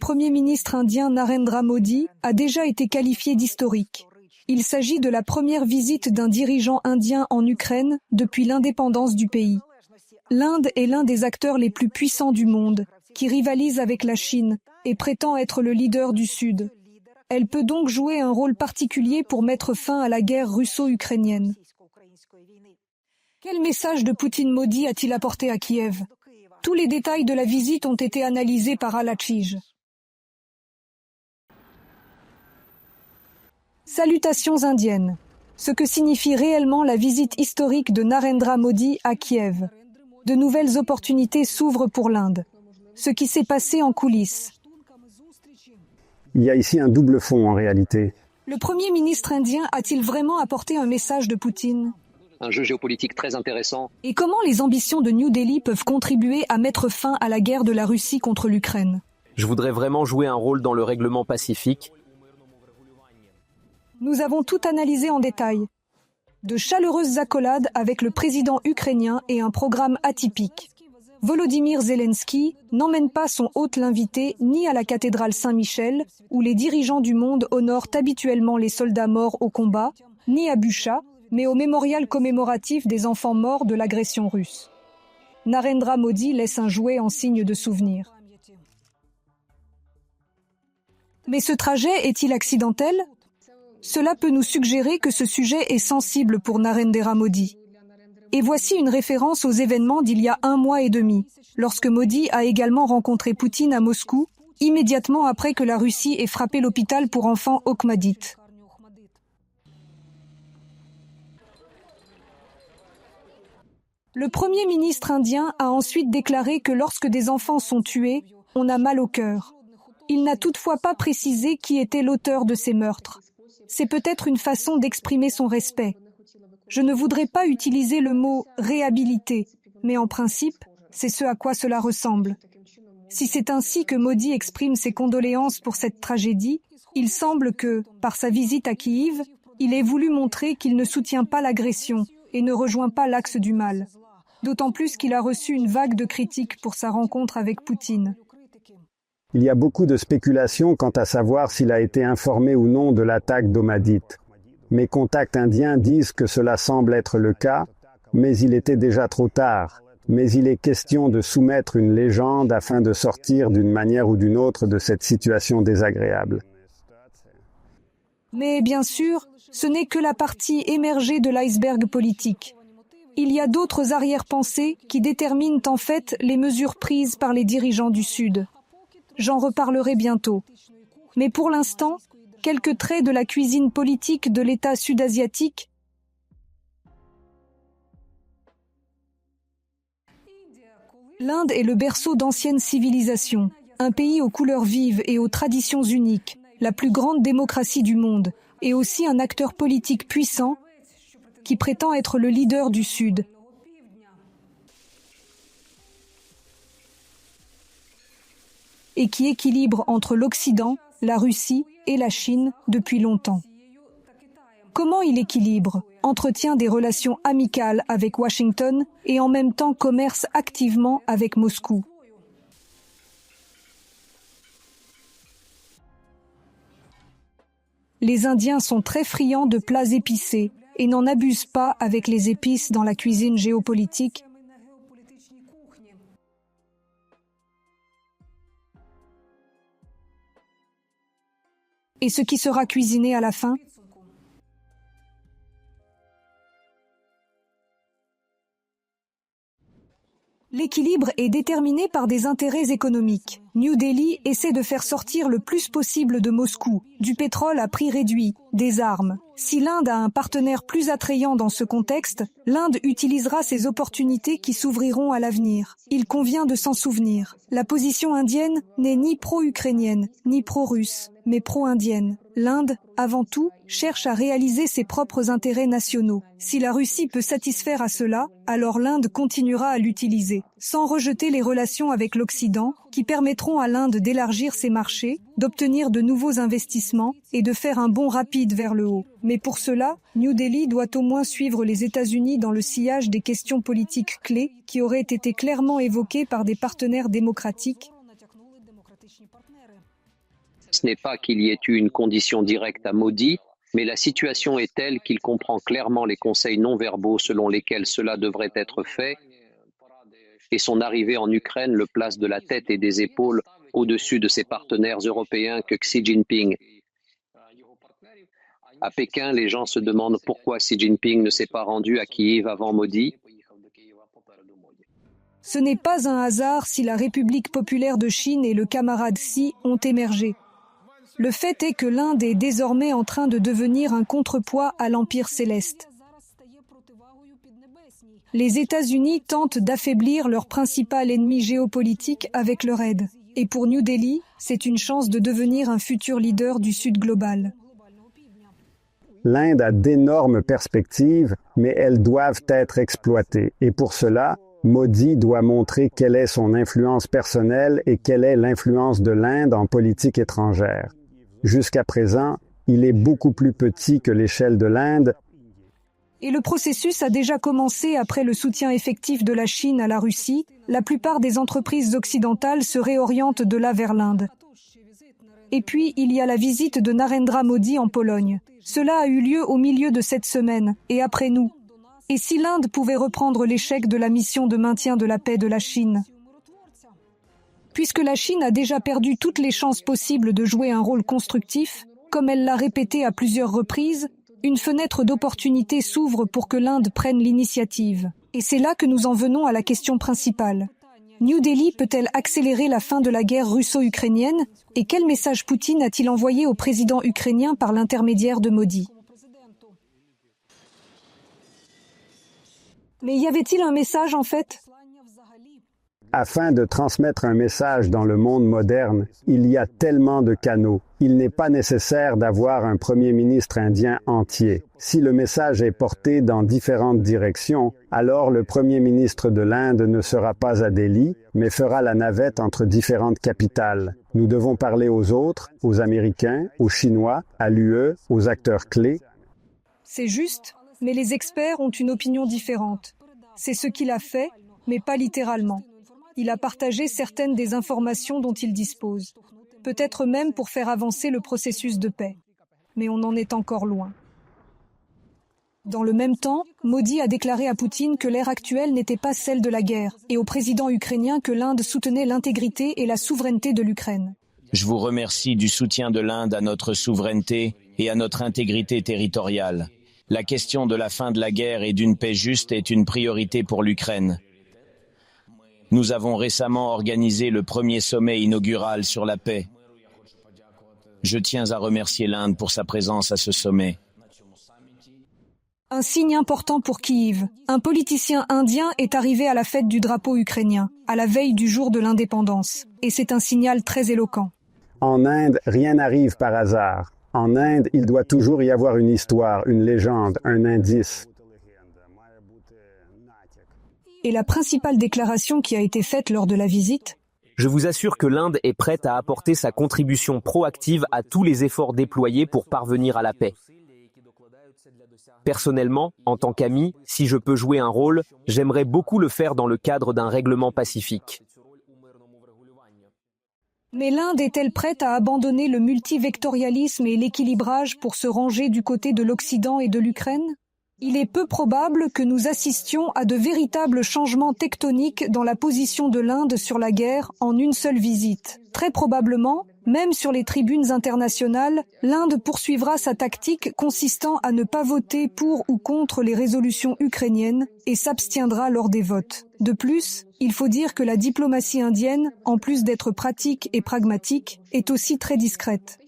Premier ministre indien Narendra Modi a déjà été qualifié d'historique. Il s'agit de la première visite d'un dirigeant indien en Ukraine depuis l'indépendance du pays. L'Inde est l'un des acteurs les plus puissants du monde, qui rivalise avec la Chine et prétend être le leader du Sud. Elle peut donc jouer un rôle particulier pour mettre fin à la guerre russo-ukrainienne. Quel message de Poutine-Modi a-t-il apporté à Kiev? Tous les détails de la visite ont été analysés par Al-Achij. Salutations indiennes. Ce que signifie réellement la visite historique de Narendra Modi à Kiev. De nouvelles opportunités s'ouvrent pour l'Inde. Ce qui s'est passé en coulisses. Il y a ici un double fond en réalité. Le Premier ministre indien a-t-il vraiment apporté un message de Poutine? Un jeu géopolitique très intéressant. Et comment les ambitions de New Delhi peuvent contribuer à mettre fin à la guerre de la Russie contre l'Ukraine? Je voudrais vraiment jouer un rôle dans le règlement pacifique. Nous avons tout analysé en détail. De chaleureuses accolades avec le président ukrainien et un programme atypique. Volodymyr Zelensky n'emmène pas son hôte l'invité ni à la cathédrale Saint-Michel, où les dirigeants du monde honorent habituellement les soldats morts au combat, ni à Bucha, mais au mémorial commémoratif des enfants morts de l'agression russe. Narendra Modi laisse un jouet en signe de souvenir. Mais ce trajet est-il accidentel? Cela peut nous suggérer que ce sujet est sensible pour Narendra Modi. Et voici une référence aux événements d'il y a 1 mois et demi, lorsque Modi a également rencontré Poutine à Moscou, immédiatement après que la Russie ait frappé l'hôpital pour enfants Okhmadit. Le Premier ministre indien a ensuite déclaré que lorsque des enfants sont tués, on a mal au cœur. Il n'a toutefois pas précisé qui était l'auteur de ces meurtres. C'est peut-être une façon d'exprimer son respect. Je ne voudrais pas utiliser le mot « réhabiliter », mais en principe, c'est ce à quoi cela ressemble. Si c'est ainsi que Modi exprime ses condoléances pour cette tragédie, il semble que, par sa visite à Kiev, il ait voulu montrer qu'il ne soutient pas l'agression et ne rejoint pas l'axe du mal. D'autant plus qu'il a reçu une vague de critiques pour sa rencontre avec Poutine. Il y a beaucoup de spéculations quant à savoir s'il a été informé ou non de l'attaque d'Okhmadit. Mes contacts indiens disent que cela semble être le cas, mais il était déjà trop tard. Mais il est question de soumettre une légende afin de sortir d'une manière ou d'une autre de cette situation désagréable. Mais bien sûr, ce n'est que la partie émergée de l'iceberg politique. Il y a d'autres arrière-pensées qui déterminent en fait les mesures prises par les dirigeants du Sud. J'en reparlerai bientôt. Mais pour l'instant, quelques traits de la cuisine politique de l'État sud-asiatique. L'Inde est le berceau d'anciennes civilisations, un pays aux couleurs vives et aux traditions uniques, la plus grande démocratie du monde, et aussi un acteur politique puissant qui prétend être le leader du Sud. Et qui équilibre entre l'Occident, la Russie et la Chine depuis longtemps. Comment il équilibre, entretient des relations amicales avec Washington et en même temps commerce activement avec Moscou. Les Indiens sont très friands de plats épicés et n'en abusent pas avec les épices dans la cuisine géopolitique. Et ce qui sera cuisiné à la fin? L'équilibre est déterminé par des intérêts économiques. New Delhi essaie de faire sortir le plus possible de Moscou, du pétrole à prix réduit, des armes. Si l'Inde a un partenaire plus attrayant dans ce contexte, l'Inde utilisera ces opportunités qui s'ouvriront à l'avenir. Il convient de s'en souvenir. La position indienne n'est ni pro-ukrainienne, ni pro-russe, mais pro-indienne. L'Inde, avant tout, cherche à réaliser ses propres intérêts nationaux. Si la Russie peut satisfaire à cela, alors l'Inde continuera à l'utiliser, sans rejeter les relations avec l'Occident, qui permettront à l'Inde d'élargir ses marchés, d'obtenir de nouveaux investissements et de faire un bond rapide vers le haut. Mais pour cela, New Delhi doit au moins suivre les États-Unis dans le sillage des questions politiques clés qui auraient été clairement évoquées par des partenaires démocratiques. Ce n'est pas qu'il y ait eu une condition directe à Modi, mais la situation est telle qu'il comprend clairement les conseils non verbaux selon lesquels cela devrait être fait, et son arrivée en Ukraine le place de la tête et des épaules au-dessus de ses partenaires européens que Xi Jinping. À Pékin, les gens se demandent pourquoi Xi Jinping ne s'est pas rendu à Kiev avant Modi. Ce n'est pas un hasard si la République populaire de Chine et le camarade Xi ont émergé. Le fait est que l'Inde est désormais en train de devenir un contrepoids à l'Empire céleste. Les États-Unis tentent d'affaiblir leur principal ennemi géopolitique avec leur aide. Et pour New Delhi, c'est une chance de devenir un futur leader du Sud global. L'Inde a d'énormes perspectives, mais elles doivent être exploitées. Et pour cela, Modi doit montrer quelle est son influence personnelle et quelle est l'influence de l'Inde en politique étrangère. Jusqu'à présent, il est beaucoup plus petit que l'échelle de l'Inde. Et le processus a déjà commencé après le soutien effectif de la Chine à la Russie. La plupart des entreprises occidentales se réorientent de là vers l'Inde. Et puis, il y a la visite de Narendra Modi en Pologne. Cela a eu lieu au milieu de cette semaine, et après nous. Et si l'Inde pouvait reprendre l'échec de la mission de maintien de la paix de la Chine? Puisque la Chine a déjà perdu toutes les chances possibles de jouer un rôle constructif, comme elle l'a répété à plusieurs reprises, une fenêtre d'opportunité s'ouvre pour que l'Inde prenne l'initiative. Et c'est là que nous en venons à la question principale. New Delhi peut-elle accélérer la fin de la guerre russo-ukrainienne? Et quel message Poutine a-t-il envoyé au président ukrainien par l'intermédiaire de Modi? Mais y avait-il un message en fait? Afin de transmettre un message dans le monde moderne, il y a tellement de canaux. Il n'est pas nécessaire d'avoir un premier ministre indien entier. Si le message est porté dans différentes directions, alors le premier ministre de l'Inde ne sera pas à Delhi, mais fera la navette entre différentes capitales. Nous devons parler aux autres, aux Américains, aux Chinois, à l'UE, aux acteurs clés. C'est juste, mais les experts ont une opinion différente. C'est ce qu'il a fait, mais pas littéralement. Il a partagé certaines des informations dont il dispose, peut-être même pour faire avancer le processus de paix. Mais on en est encore loin. Dans le même temps, Modi a déclaré à Poutine que l'ère actuelle n'était pas celle de la guerre, et au président ukrainien que l'Inde soutenait l'intégrité et la souveraineté de l'Ukraine. Je vous remercie du soutien de l'Inde à notre souveraineté et à notre intégrité territoriale. La question de la fin de la guerre et d'une paix juste est une priorité pour l'Ukraine. Nous avons récemment organisé le premier sommet inaugural sur la paix. Je tiens à remercier l'Inde pour sa présence à ce sommet. Un signe important pour Kiev. Un politicien indien est arrivé à la fête du drapeau ukrainien, à la veille du jour de l'indépendance. Et c'est un signal très éloquent. En Inde, rien n'arrive par hasard. En Inde, il doit toujours y avoir une histoire, une légende, un indice. Et la principale déclaration qui a été faite lors de la visite? Je vous assure que l'Inde est prête à apporter sa contribution proactive à tous les efforts déployés pour parvenir à la paix. Personnellement, en tant qu'ami, si je peux jouer un rôle, j'aimerais beaucoup le faire dans le cadre d'un règlement pacifique. Mais l'Inde est-elle prête à abandonner le multivectorialisme et l'équilibrage pour se ranger du côté de l'Occident et de l'Ukraine? Il est peu probable que nous assistions à de véritables changements tectoniques dans la position de l'Inde sur la guerre en une seule visite. Très probablement, même sur les tribunes internationales, l'Inde poursuivra sa tactique consistant à ne pas voter pour ou contre les résolutions ukrainiennes et s'abstiendra lors des votes. De plus, il faut dire que la diplomatie indienne, en plus d'être pratique et pragmatique, est aussi très discrète.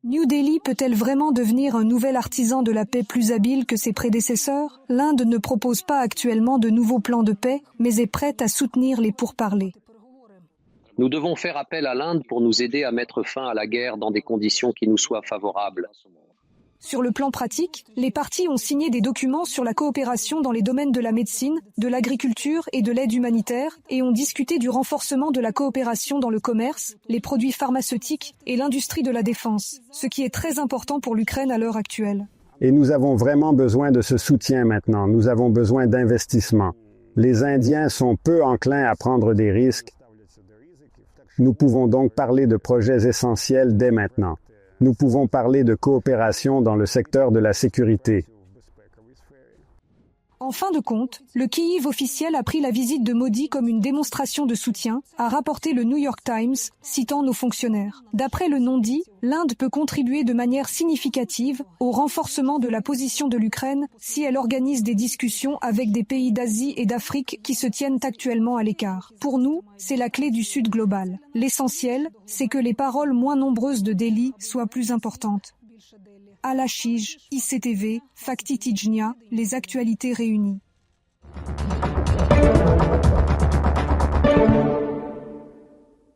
New Delhi peut-elle vraiment devenir un nouvel artisan de la paix plus habile que ses prédécesseurs? L'Inde ne propose pas actuellement de nouveaux plans de paix, mais est prête à soutenir les pourparlers. Nous devons faire appel à l'Inde pour nous aider à mettre fin à la guerre dans des conditions qui nous soient favorables. Sur le plan pratique, les parties ont signé des documents sur la coopération dans les domaines de la médecine, de l'agriculture et de l'aide humanitaire et ont discuté du renforcement de la coopération dans le commerce, les produits pharmaceutiques et l'industrie de la défense, ce qui est très important pour l'Ukraine à l'heure actuelle. Et nous avons vraiment besoin de ce soutien maintenant. Nous avons besoin d'investissement. Les Indiens sont peu enclins à prendre des risques. Nous pouvons donc parler de projets essentiels dès maintenant. Nous pouvons parler de coopération dans le secteur de la sécurité. En fin de compte, le Kyiv officiel a pris la visite de Modi comme une démonstration de soutien, a rapporté le New York Times, citant nos fonctionnaires. D'après le non-dit, l'Inde peut contribuer de manière significative au renforcement de la position de l'Ukraine si elle organise des discussions avec des pays d'Asie et d'Afrique qui se tiennent actuellement à l'écart. Pour nous, c'est la clé du Sud global. L'essentiel, c'est que les paroles moins nombreuses de Delhi soient plus importantes. Al-Hachij, ICTV, Fakti Tijnia, les actualités réunies.